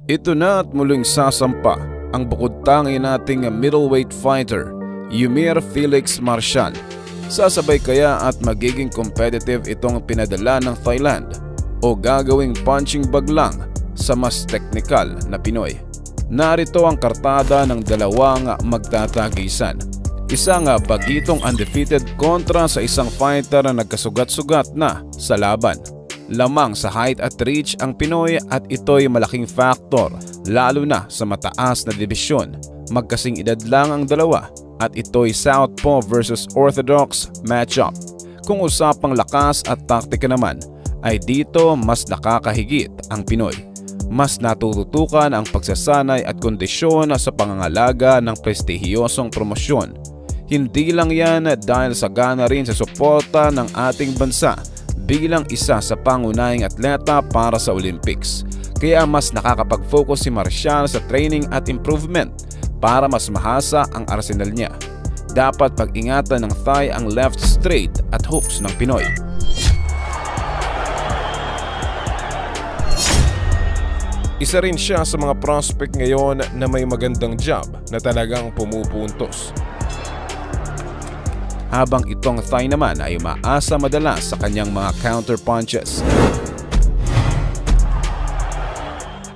Ito na at muling sasampa ang bukod-tangi nating middleweight fighter, Yumir Felix Marcial. Sasabay kaya at magiging competitive itong pinadala ng Thailand o gagawing punching bag lang sa mas technical na Pinoy? Narito ang kartada ng dalawang magtatagisan. Isang bagitong undefeated kontra sa isang fighter na nagkasugat-sugat na sa laban. Lamang sa height at reach ang Pinoy at ito'y malaking factor lalo na sa mataas na dibisyon. Magkasing edad lang ang dalawa at ito'y Southpaw versus Orthodox matchup. Kung usapang lakas at taktika naman ay dito mas nakakahigit ang Pinoy. Mas natututukan ang pagsasanay at kondisyon sa pangangalaga ng prestihiyosong promosyon. Hindi lang yan dahil sagana rin sa suporta ng ating bansa bilang isa sa pangunahing atleta para sa Olympics. Kaya mas nakakapag-focus si Marcial sa training at improvement para mas mahasa ang arsenal niya. Dapat pag-ingatan ng Thai ang left straight at hooks ng Pinoy. Isa rin siya sa mga prospect ngayon na may magandang jab na talagang pumupuntos. Habang itong Thai naman ay umaasa madalas sa kanyang mga counter punches.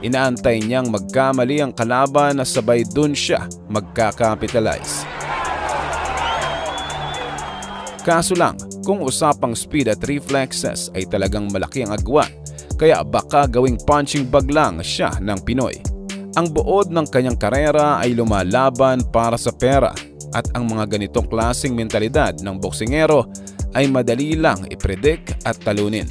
Inaantay niyang magkamali ang kalaban na sabay dun siya magkakapitalize. Kaso lang, kung usapang speed at reflexes ay talagang malaki ang agwat, kaya baka gawing punching bag lang siya ng Pinoy. Ang buod ng kanyang karera ay lumalaban para sa pera at ang mga ganitong klaseng mentalidad ng boksingero ay madali lang i-predict at talunin.